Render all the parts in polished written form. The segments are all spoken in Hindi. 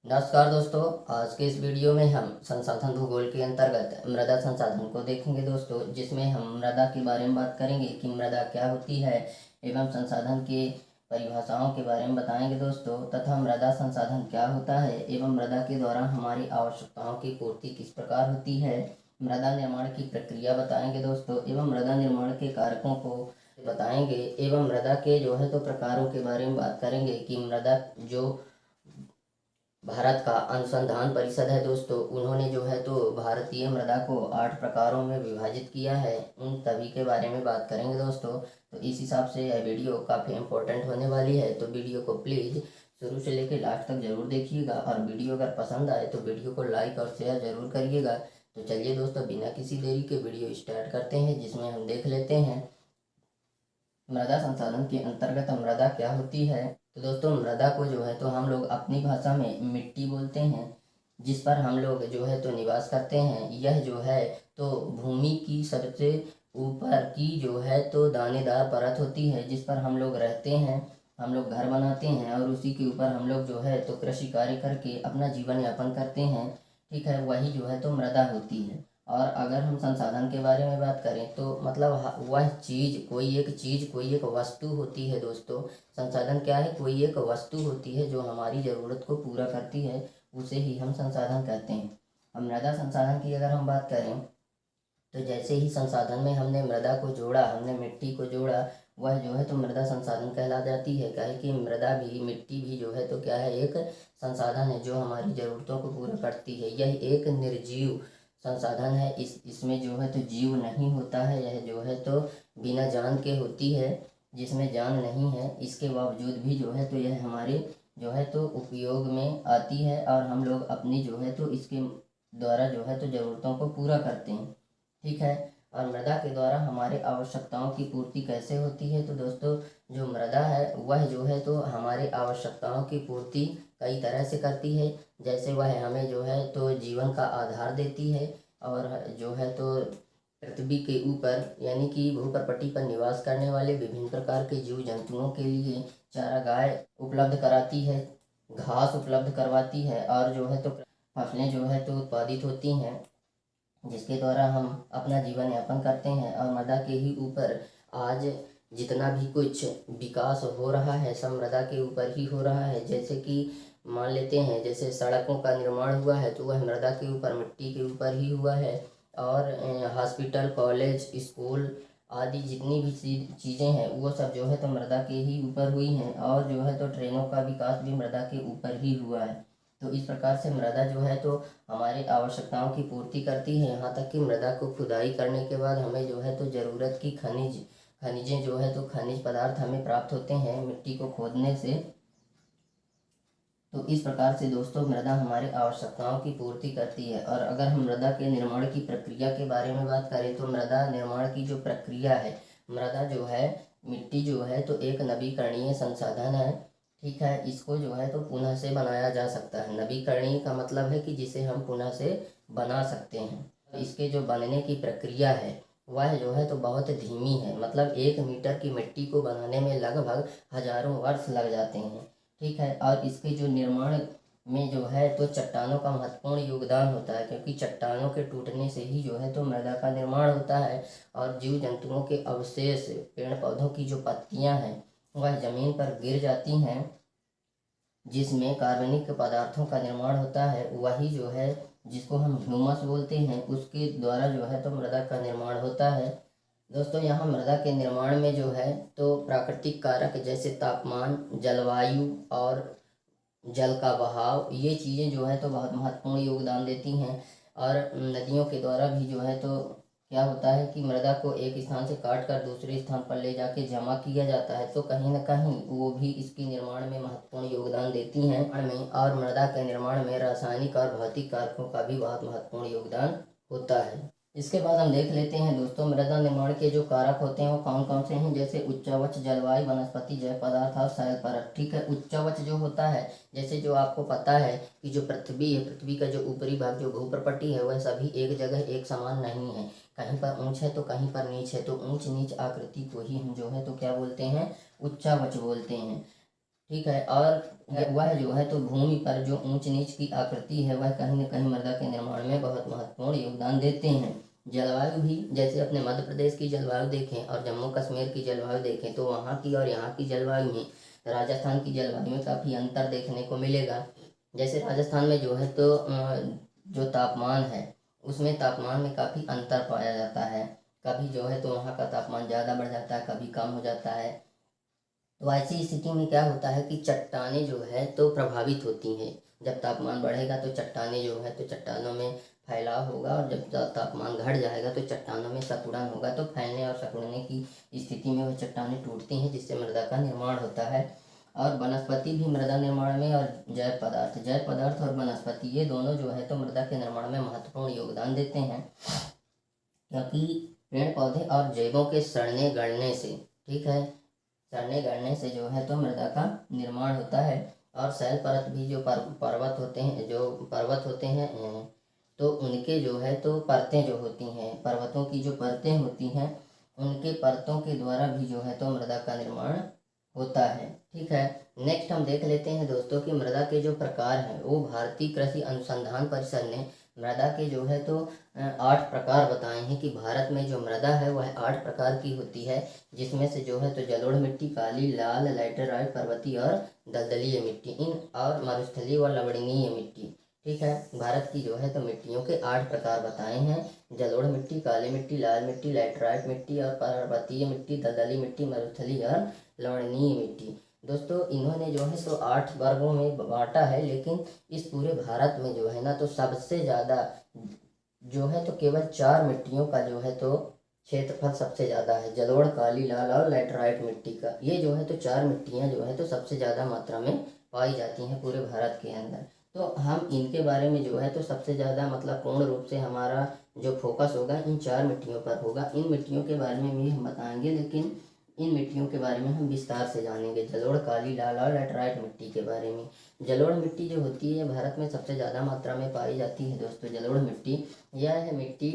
नमस्कार दोस्तों। आज के इस वीडियो में हम संसाधन भूगोल के अंतर्गत मृदा संसाधन को देखेंगे दोस्तों, जिसमें हम मृदा के बारे में बात करेंगे कि मृदा क्या होती है एवं संसाधन के परिभाषाओं के बारे में बताएंगे दोस्तों, तथा मृदा संसाधन क्या होता है एवं मृदा के द्वारा हमारी आवश्यकताओं की पूर्ति किस प्रकार होती है। मृदा निर्माण की प्रक्रिया बताएंगे दोस्तों एवं मृदा निर्माण के कारकों को बताएंगे एवं मृदा के जो है तो प्रकारों के बारे में बात करेंगे कि मृदा जो भारत का अनुसंधान परिषद है दोस्तों, उन्होंने जो है तो भारतीय मृदा को 8 प्रकारों में विभाजित किया है। उन सभी के बारे में बात करेंगे दोस्तों। तो इस हिसाब से यह वीडियो काफ़ी इम्पोर्टेंट होने वाली है, तो वीडियो को प्लीज़ शुरू से लेकर लास्ट तक जरूर देखिएगा, और वीडियो अगर पसंद आए तो वीडियो को लाइक और शेयर जरूर करिएगा। तो चलिए दोस्तों, बिना किसी देरी के वीडियो स्टार्ट करते हैं, जिसमें हम देख लेते हैं मृदा संसाधन के अंतर्गत मृदा क्या होती है। तो दोस्तों, मृदा को जो है तो हम लोग अपनी भाषा में मिट्टी बोलते हैं, जिस पर हम लोग जो है तो निवास करते हैं। यह जो है तो भूमि की सबसे ऊपर की जो है तो दानेदार परत होती है, जिस पर हम लोग रहते हैं, हम लोग घर बनाते हैं और उसी के ऊपर हम लोग जो है तो कृषि कार्य करके अपना जीवन यापन करते हैं। ठीक है, वही जो है तो मृदा होती है। और अगर हम संसाधन के बारे में बात करें तो मतलब वह चीज़, कोई एक वस्तु होती है दोस्तों। संसाधन क्या है? कोई एक वस्तु होती है जो हमारी ज़रूरत को पूरा करती है, उसे ही हम संसाधन कहते हैं। अब मृदा संसाधन की अगर हम बात करें तो जैसे ही संसाधन में हमने मृदा को जोड़ा, हमने मिट्टी को जोड़ा, वह जो है तो मृदा संसाधन कहला जाती है। क्या है कि मृदा भी, मिट्टी भी जो है तो क्या है, एक संसाधन है जो हमारी ज़रूरतों को पूरा करती है। यह एक निर्जीव संसाधन है। इसमें जो है तो जीव नहीं होता है, यह जो है तो बिना जान के होती है, जिसमें जान नहीं है। इसके बावजूद भी जो है तो यह हमारे जो है तो उपयोग में आती है, और हम लोग अपनी जो है तो इसके द्वारा जो है तो ज़रूरतों को पूरा करते हैं। ठीक है, और मृदा के द्वारा हमारे आवश्यकताओं की पूर्ति कैसे होती है? तो दोस्तों, जो मृदा है वह जो है तो हमारे आवश्यकताओं की पूर्ति कई तरह से करती है। जैसे वह हमें जो है तो जीवन का आधार देती है, और जो है तो पृथ्वी के ऊपर यानी कि भूप्रपट्टी पर निवास करने वाले विभिन्न प्रकार के जीव जंतुओं के लिए चारागाह उपलब्ध कराती है, घास उपलब्ध करवाती है, और जो है तो फसलें जो है तो उत्पादित होती हैं, जिसके द्वारा हम अपना जीवन यापन करते हैं। और मृदा के ही ऊपर आज जितना भी कुछ विकास हो रहा है, सब मृदा के ऊपर ही हो रहा है। जैसे कि मान लेते हैं, जैसे सड़कों का निर्माण हुआ है तो वह मृदा के ऊपर, मिट्टी के ऊपर ही हुआ है। और हॉस्पिटल, कॉलेज, स्कूल आदि जितनी भी चीज़ें हैं वो सब जो है तो मृदा के ही ऊपर हुई हैं। और जो है तो ट्रेनों का विकास भी मृदा के ऊपर ही हुआ है। तो इस प्रकार से मृदा जो है तो हमारी आवश्यकताओं की पूर्ति करती है। यहाँ तक कि मृदा को खुदाई करने के बाद हमें जो है तो ज़रूरत की खनिजें जो है तो खनिज पदार्थ हमें प्राप्त होते हैं मिट्टी को खोदने से। तो इस प्रकार से दोस्तों, मृदा हमारी आवश्यकताओं की पूर्ति करती है। और अगर हम मृदा के निर्माण की प्रक्रिया के बारे में बात करें तो मृदा निर्माण की जो प्रक्रिया है, मृदा जो है, मिट्टी जो है तो एक नवीकरणीय संसाधन है। ठीक है, इसको जो है तो पुनः से बनाया जा सकता है। नवीकरणीय का मतलब है कि जिसे हम पुनः से बना सकते हैं। इसके जो बनने की प्रक्रिया है वह जो है तो बहुत धीमी है। मतलब 1 मीटर की मिट्टी को बनाने में लगभग हजारों वर्ष लग जाते हैं। ठीक है, और इसके जो निर्माण में जो है तो चट्टानों का महत्वपूर्ण योगदान होता है, क्योंकि चट्टानों के टूटने से ही जो है तो मृदा का निर्माण होता है। और जीव जंतुओं के अवशेष, पेड़ पौधों की जो पत्तियां हैं वह जमीन पर गिर जाती हैं, जिसमें कार्बनिक पदार्थों का निर्माण होता है। वही जो है जिसको हम ह्यूमस बोलते हैं, उसके द्वारा जो है तो मृदा का निर्माण होता है। दोस्तों, यहाँ मृदा के निर्माण में जो है तो प्राकृतिक कारक जैसे तापमान, जलवायु और जल का बहाव, ये चीज़ें जो है तो बहुत महत्वपूर्ण योगदान देती हैं। और नदियों के द्वारा भी जो है तो क्या होता है कि मृदा को एक स्थान से काट कर दूसरे स्थान पर ले जाके जमा किया जाता है, तो कहीं ना कहीं वो भी इसके निर्माण में महत्वपूर्ण योगदान देती हैं। और मृदा के निर्माण में रासायनिक और भौतिक कारकों का भी बहुत महत्वपूर्ण योगदान होता है। इसके बाद हम देख लेते हैं दोस्तों, मृदा निर्माण के जो कारक होते हैं वो कौन कौन से हैं। जैसे उच्चावच, जलवायु, वनस्पति, जैव पदार्थ और शैल परत। ठीक है, उच्चावच जो होता है, जैसे जो आपको पता है कि जो पृथ्वी है, पृथ्वी का जो ऊपरी भाग, जो भूप्रपट्टी है, वह सभी एक जगह एक समान नहीं है। कहीं पर ऊंच है तो कहीं पर नीच है। तो ऊंच नीच आकृति को ही हम जो है तो क्या बोलते हैं, उच्चावच बोलते हैं। ठीक है। और वह जो है तो भूमि पर जो ऊंच नीच की आकृति है वह कहीं न कहीं मृदा के निर्माण में बहुत महत्वपूर्ण योगदान देते हैं। जलवायु भी, जैसे अपने मध्य प्रदेश की जलवायु देखें और जम्मू कश्मीर की जलवायु देखें तो वहाँ की और यहाँ की जलवायु में, राजस्थान की जलवायु में काफ़ी अंतर देखने को मिलेगा। जैसे राजस्थान में जो है तो जो तापमान है उसमें तापमान में काफ़ी अंतर पाया जाता है। कभी जो है तो वहाँ का तापमान ज़्यादा बढ़ जाता है, कभी कम हो जाता है। तो ऐसी स्थिति में क्या होता है कि चट्टानें जो है तो प्रभावित होती हैं। जब तापमान बढ़ेगा तो चट्टानें जो है तो चट्टानों में फैलाव होगा, और जब तापमान घट जाएगा तो चट्टानों में सकुड़न होगा। तो फैलने और सिकुड़ने की स्थिति में वह चट्टानें टूटती हैं, जिससे मृदा का निर्माण होता है। और वनस्पति भी मृदा निर्माण में, और जैव पदार्थ और वनस्पति, ये दोनों जो है तो मृदा के निर्माण में महत्वपूर्ण योगदान देते हैं। क्योंकि पेड़ पौधे और जैवों के सड़ने गलने से, ठीक है, सड़ने गलने से जो है तो मृदा का निर्माण होता है। और शैल परत भी जो पर्वत होते हैं तो उनके जो है तो परतें जो होती हैं, पर्वतों की जो परतें होती हैं, उनके परतों के द्वारा भी जो है तो मृदा का निर्माण होता है। ठीक है। नेक्स्ट हम देख लेते हैं दोस्तों कि मृदा के जो प्रकार हैं, वो भारतीय कृषि अनुसंधान परिषद ने मृदा के जो है तो 8 प्रकार बताए हैं कि भारत में जो मृदा है वह 8 प्रकार की होती है, जिसमें से जो है तो जलोढ़ मिट्टी, काली, लाल, लैटेराइट, पर्वतीय और दलदलीय मिट्टी, इन और मरुस्थलीय व लवणीय मिट्टी। ठीक है। भारत की जो है तो मिट्टियों के 8 प्रकार बताए हैं: जलोढ़ मिट्टी, काली मिट्टी, लाल मिट्टी, लैटेराइट मिट्टी और पर्वतीय मिट्टी, दलदली मिट्टी, मरुस्थलीय और लवणीय मिट्टी। दोस्तों इन्होंने जो है तो 8 वर्गों में बांटा है, लेकिन इस पूरे भारत में जो है ना तो सबसे ज़्यादा जो है तो केवल 4 मिट्टियों का जो है तो क्षेत्रफल सबसे ज़्यादा है: जलोढ़, काली, लाल और लैटेराइट मिट्टी का। ये जो है तो 4 मिट्टियाँ जो है तो सबसे ज़्यादा मात्रा में पाई जाती हैं पूरे भारत के अंदर। तो हम इनके बारे में जो है तो सबसे ज़्यादा मतलब पूर्ण रूप से हमारा जो फोकस होगा इन 4 मिट्टियों पर होगा। इन मिट्टियों के बारे में भी हम बताएंगे, लेकिन इन मिट्टियों के बारे में हम विस्तार से जानेंगे। जलोढ़, काली, लाल और लैटेराइट मिट्टी के बारे में। जलोढ़ मिट्टी जो होती है भारत में सबसे ज़्यादा मात्रा में पाई जाती है दोस्तों। जलोढ़ मिट्टी, यह मिट्टी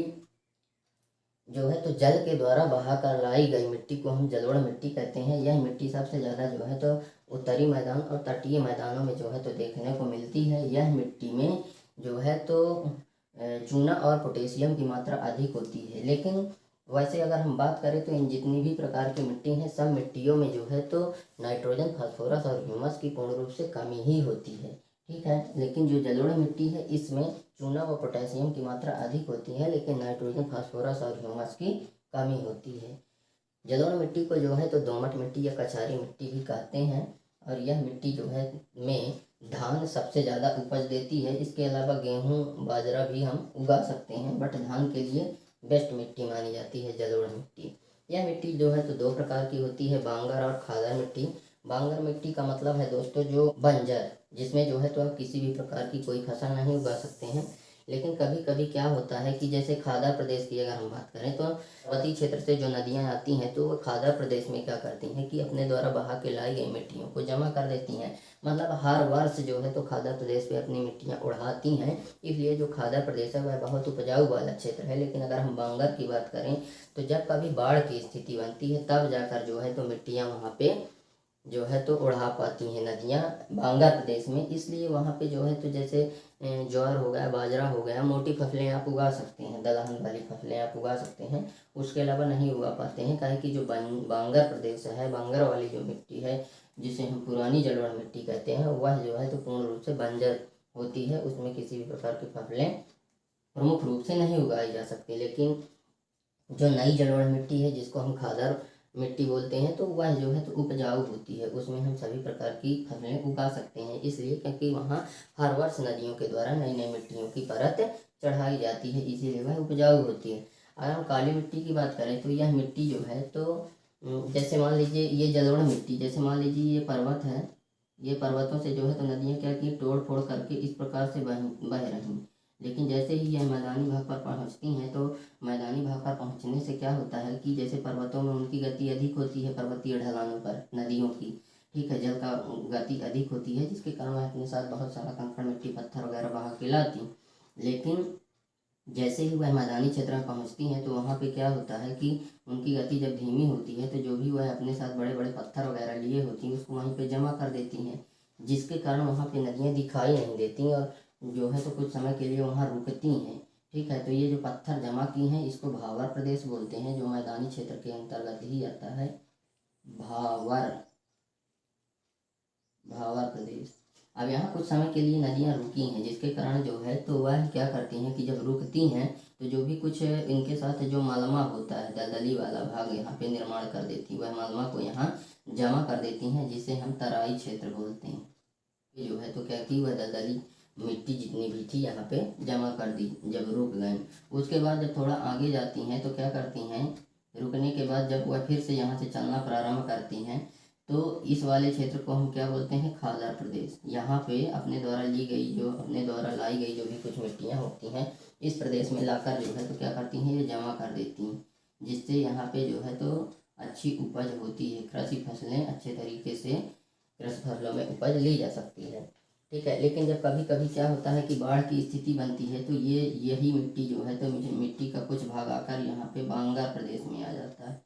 जो है तो जल के द्वारा बहा कर लाई गई मिट्टी को हम जलोढ़ मिट्टी कहते हैं। यह मिट्टी सबसे ज़्यादा जो है तो उत्तरी मैदान और तटीय मैदानों में जो है तो देखने को मिलती है। यह मिट्टी में जो है तो चूना और पोटेशियम की मात्रा अधिक होती है। लेकिन वैसे अगर हम बात करें तो इन जितनी भी प्रकार की मिट्टी हैं, सब मिट्टियों में जो है तो नाइट्रोजन, फास्फोरस और ह्यूमस की पूर्ण रूप से कमी ही होती है। ठीक है। लेकिन जो जलोढ़ मिट्टी है इसमें चूना व पोटेशियम की मात्रा अधिक होती है, लेकिन नाइट्रोजन, फास्फोरस और ह्यूमस की कमी होती है। जलोढ़ मिट्टी को जो है तो दोमट मिट्टी या कछारी मिट्टी भी कहते हैं। और यह मिट्टी जो है में धान सबसे ज़्यादा उपज देती है। इसके अलावा गेहूँ, बाजरा भी हम उगा सकते हैं, बट धान के लिए बेस्ट मिट्टी मानी जाती है जलोढ़ मिट्टी। यह मिट्टी जो है तो 2 प्रकार की होती है: बांगर और खादर मिट्टी। बांगर मिट्टी का मतलब है दोस्तों जो बंजर, जिसमें जो है तो आप किसी भी प्रकार की कोई फसल नहीं उगा सकते हैं। लेकिन कभी कभी क्या होता है कि जैसे खादर प्रदेश की अगर हम बात करें तो पर्वतीय क्षेत्र से जो नदियां आती हैं तो वो खादर प्रदेश में क्या करती हैं कि अपने द्वारा बहा के लाई गई मिट्टियों को जमा कर देती हैं। मतलब हर वर्ष जो है तो खादर प्रदेश पे अपनी मिट्टियां उड़ाती हैं। इसलिए जो खादर प्रदेश है वह बहुत उपजाऊ वाला क्षेत्र है। लेकिन अगर हम बांगर की बात करें तो जब कभी बाढ़ की स्थिति बनती है तब जाकर जो है तो मिट्टियाँ वहाँ पे जो है तो उड़ा पाती हैं नदियाँ बांगर प्रदेश में। इसलिए वहाँ पे जो है तो जैसे ज्वार हो गया, बाजरा हो गया, मोटी फसलें आप उगा सकते हैं, दलहन वाली फसलें आप उगा सकते हैं। उसके अलावा नहीं उगा पाते हैं, काहे कि जो बांगर प्रदेश है, बांगर वाली जो मिट्टी है जिसे हम पुरानी जलोढ़ मिट्टी कहते हैं, वह जो है तो पूर्ण रूप से बंजर होती है। उसमें किसी भी प्रकार की फसलें प्रमुख रूप से नहीं उगाई जा सकती। लेकिन जो नई जलोढ़ मिट्टी है जिसको हम खादर मिट्टी बोलते हैं तो वह जो है तो उपजाऊ होती है। उसमें हम सभी प्रकार की फसलें उगा सकते हैं, इसलिए क्योंकि वहाँ हर वर्ष नदियों के द्वारा नई नई मिट्टियों की परत चढ़ाई जाती है, इसीलिए वह उपजाऊ होती है। अगर हम काली मिट्टी की बात करें तो यह मिट्टी जो है तो जैसे मान लीजिए ये जलोढ़ मिट्टी, जैसे मान लीजिए ये पर्वत है, ये पर्वतों से जो है तो नदियाँ क्या की तोड़ फोड़ करके इस प्रकार से बह रही। लेकिन जैसे ही यह मैदानी भाग पर पहुँचती हैं तो मैदानी भाग पर पहुँचने से क्या होता है कि जैसे पर्वतों में उनकी गति अधिक होती है, पर्वतीय ढलानों पर नदियों की, ठीक है, जल का गति अधिक होती है, जिसके कारण वह अपने साथ बहुत सारा कंकड़, मिट्टी, पत्थर वगैरह बहा के लाती। लेकिन जैसे ही वह मैदानी क्षेत्र में पहुंचती हैं तो वहाँ पे क्या होता है कि उनकी गति जब धीमी होती है तो जो भी वह अपने साथ बड़े बड़े पत्थर वगैरह लिए होती हैं उसको वहीं पे जमा कर देती हैं, जिसके कारण वहाँ पे नदियाँ दिखाई नहीं देती और जो है तो कुछ समय के लिए वहाँ रुकती हैं। ठीक है, तो ये जो पत्थर जमा की हैं इसको भावर प्रदेश बोलते हैं, जो मैदानी क्षेत्र के अंतर्गत ही आता है। भावर भावर प्रदेश। अब यहाँ कुछ समय के लिए नदियाँ रुकी हैं, जिसके कारण जो है तो वह क्या करती हैं कि जब रुकती हैं तो जो भी कुछ इनके साथ जो मालमा होता है, दलदली वाला भाग यहाँ पे निर्माण कर देती, वह मालमा को यहाँ जमा कर देती हैं, जिसे हम तराई क्षेत्र बोलते हैं। ये जो है तो क्या की वह दलदली मिट्टी जितनी भी थी यहाँ पे जमा कर दी जब रुक गए। उसके बाद जब थोड़ा आगे जाती हैं तो क्या करती हैं, रुकने के बाद जब वह फिर से यहाँ से चलना प्रारंभ करती हैं तो इस वाले क्षेत्र को हम क्या बोलते हैं, खालर प्रदेश। यहाँ पे अपने द्वारा लाई गई जो भी कुछ मिट्टियाँ होती हैं इस प्रदेश में लाकर जो है तो क्या करती हैं, ये जमा कर देती हैं, जिससे यहाँ पे जो है तो अच्छी उपज होती है, कृषि फसलें अच्छे तरीके से कृषि फसलों में उपज ली जा सकती है। ठीक है, लेकिन जब कभी कभी क्या होता है कि बाढ़ की स्थिति बनती है तो यही मिट्टी जो है तो मिट्टी का कुछ भाग आकर यहाँ पे बांगर प्रदेश में आ जाता है।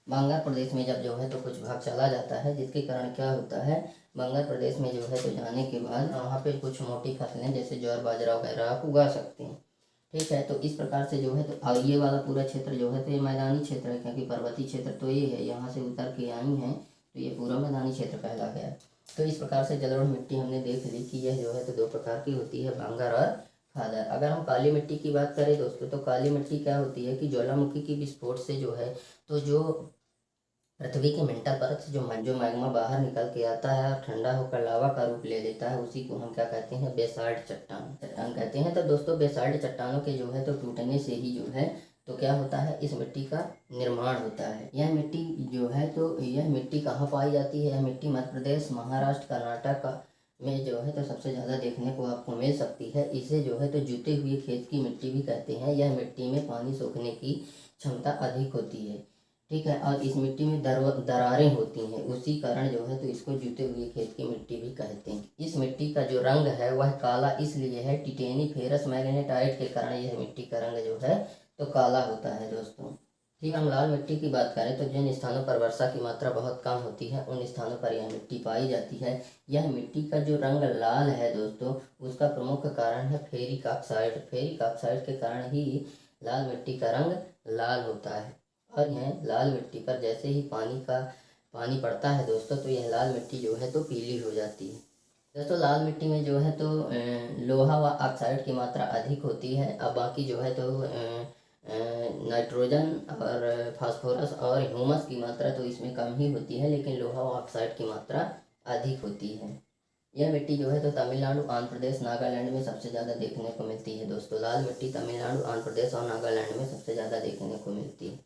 बांगर प्रदेश में जब जो है तो कुछ भाग चला जाता है, जिसके कारण क्या होता है, बांगर प्रदेश में जो है तो जाने के बाद वहाँ पे कुछ मोटी फसलें जैसे ज्वार बाजरा वगैरह आप उगा सकते हैं। ठीक है, तो इस प्रकार से जो है तो और ये वाला पूरा क्षेत्र जो है तो ये मैदानी क्षेत्र है, क्योंकि पर्वतीय क्षेत्र तो ये है, यहाँ से उतर के आई हैं तो ये पूरा मैदानी क्षेत्र कहला गया। तो इस प्रकार से जलोढ़ मिट्टी हमने देख ली कि यह जो है तो दो प्रकार की होती है, बांगर और खादर। अगर हम काली मिट्टी की बात करें दोस्तों तो काली मिट्टी क्या होती है कि ज्वालामुखी की विस्फोट से जो है तो जो पृथ्वी के मेंटल परत से जो मैग्मा बाहर निकल के आता है और ठंडा होकर लावा का रूप ले लेता है, उसी को हम क्या कहते हैं, बेसाल्ट चट्टान कहते हैं। तो दोस्तों बेसाल्ट चट्टानों के जो है तो टूटने से ही जो है तो क्या होता है, इस मिट्टी का निर्माण होता है। यह मिट्टी जो है तो यह मिट्टी कहाँ पाई जाती है, यह मिट्टी मध्य प्रदेश, महाराष्ट्र, कर्नाटक में जो है तो सबसे ज़्यादा देखने को आपको मिल सकती है। इसे जो है तो जुते हुए खेत की मिट्टी भी कहते हैं। यह मिट्टी में पानी सोखने की क्षमता अधिक होती है। ठीक है, और इस मिट्टी में दरारें होती हैं, उसी कारण जो है तो इसको जूते हुए खेत की मिट्टी भी कहते हैं। इस मिट्टी का जो रंग है वह काला इसलिए है, टिटेनी फेरस मैग्नेटाइट के कारण यह मिट्टी का रंग जो है तो काला होता है दोस्तों। ठीक, हम लाल मिट्टी की बात करें तो जिन स्थानों पर वर्षा की मात्रा बहुत कम होती है उन स्थानों पर यह मिट्टी पाई जाती है। यह मिट्टी का जो रंग लाल है दोस्तों, उसका प्रमुख कारण है फेरिक ऑक्साइड। फेरिक ऑक्साइड के कारण ही लाल मिट्टी का रंग लाल होता है। और यह लाल मिट्टी पर जैसे ही पानी पड़ता है दोस्तों तो यह लाल मिट्टी जो है तो पीली हो जाती है। दोस्तों लाल मिट्टी में जो है तो लोहा व ऑक्साइड की मात्रा अधिक होती है। अब बाकी जो है तो नाइट्रोजन और फास्फोरस और ह्यूमस की मात्रा तो इसमें कम ही होती है, लेकिन लोहा व ऑक्साइड की मात्रा अधिक होती है। यह मिट्टी जो है तो तमिलनाडु, आंध्र प्रदेश, नागालैंड में सबसे ज़्यादा देखने को मिलती है दोस्तों। लाल मिट्टी तमिलनाडु, आंध्र प्रदेश और नागालैंड में सबसे ज़्यादा देखने को मिलती है।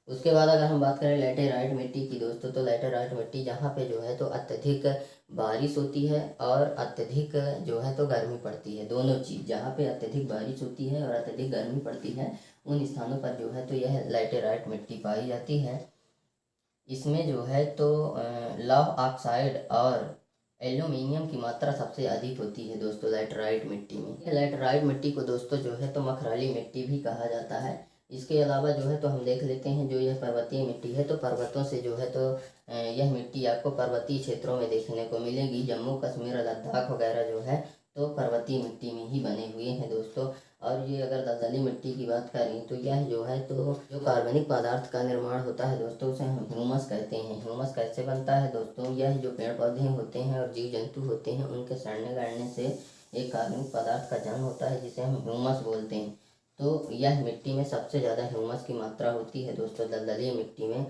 उसके बाद अगर हम बात करें लैटेराइट मिट्टी की दोस्तों, तो लैटेराइट मिट्टी जहाँ पे जो है तो अत्यधिक बारिश होती है और अत्यधिक जो है तो गर्मी पड़ती है, दोनों चीज़, जहाँ पे अत्यधिक बारिश होती है और अत्यधिक गर्मी पड़ती है उन स्थानों पर जो है तो यह लैटेराइट मिट्टी पाई जाती है। इसमें जो है तो लौह ऑक्साइड और एल्यूमिनियम की मात्रा सबसे अधिक होती है दोस्तों लैटेराइट मिट्टी में। लैटेराइट मिट्टी को दोस्तों जो है तो मखराली मिट्टी भी कहा जाता है। इसके अलावा जो है तो हम देख लेते हैं जो यह पर्वतीय मिट्टी है, तो पर्वतों से जो है तो यह मिट्टी आपको पर्वतीय क्षेत्रों में देखने को मिलेगी। जम्मू कश्मीर, लद्दाख वगैरह जो है तो पर्वतीय मिट्टी में ही बने हुए हैं दोस्तों। और ये अगर दलदली मिट्टी की बात करें तो यह जो है तो जो कार्बनिक पदार्थ का निर्माण होता है दोस्तों उसे हम ह्यूमस कहते हैं। ह्यूमस कैसे बनता है दोस्तों, यह जो पेड़ पौधे होते हैं और जीव जंतु होते हैं उनके सड़ने गलने से एक कार्बनिक पदार्थ का जन्म होता है जिसे हम ह्यूमस बोलते हैं। तो यह मिट्टी में सबसे ज़्यादा ह्यूमस की मात्रा होती है दोस्तों दलदली मिट्टी में।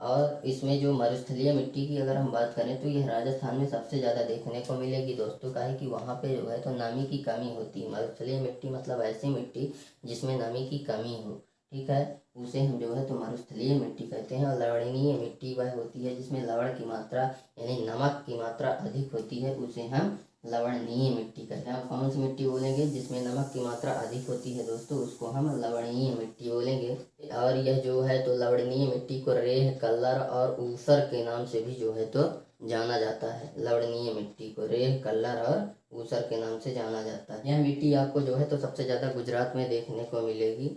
और इसमें जो मरुस्थलीय मिट्टी की अगर हम बात करें तो यह राजस्थान में सबसे ज़्यादा देखने को मिलेगी दोस्तों, काहे कि वहाँ पे जो है तो नमी की कमी होती है। मरुस्थलीय मिट्टी मतलब ऐसी मिट्टी जिसमें नमी की कमी हो, ठीक है, उसे हम जो है तो मरुस्थलीय मिट्टी कहते हैं। और लवणीय मिट्टी वह होती है जिसमें लवण की मात्रा यानी नमक की मात्रा अधिक होती है, उसे हम लवणीय मिट्टी कहते हैं। कौन सी मिट्टी बोलेंगे जिसमें नमक की मात्रा अधिक होती है दोस्तों, उसको हम लवणीय मिट्टी बोलेंगे। और यह जो है तो लवणीय मिट्टी को रेह, कल्लर और ऊसर के नाम से भी जो है तो जाना जाता है। लवणीय मिट्टी को रेह, कल्लर और ऊसर के नाम से जाना जाता है। यह मिट्टी आपको जो है तो सबसे ज़्यादा गुजरात में देखने को मिलेगी।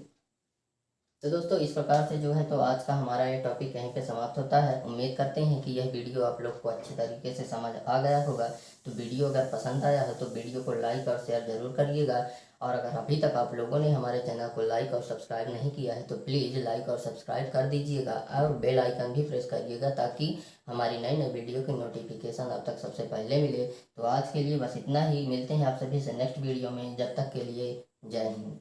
तो दोस्तों इस प्रकार से जो है तो आज का हमारा ये टॉपिक यहीं पे समाप्त होता है। उम्मीद करते हैं कि यह वीडियो आप लोग को अच्छे तरीके से समझ आ गया होगा। तो वीडियो अगर पसंद आया हो तो वीडियो को लाइक और शेयर ज़रूर करिएगा। और अगर अभी तक आप लोगों ने हमारे चैनल को लाइक और सब्सक्राइब नहीं किया है तो प्लीज़ लाइक और सब्सक्राइब कर दीजिएगा और बेल आइकन भी प्रेस करिएगा ताकि हमारी नई नई वीडियो की नोटिफिकेशन आप तक सबसे पहले मिले। तो आज के लिए बस इतना ही। मिलते हैं आप सभी से नेक्स्ट वीडियो में। जब तक के लिए जय हिंद।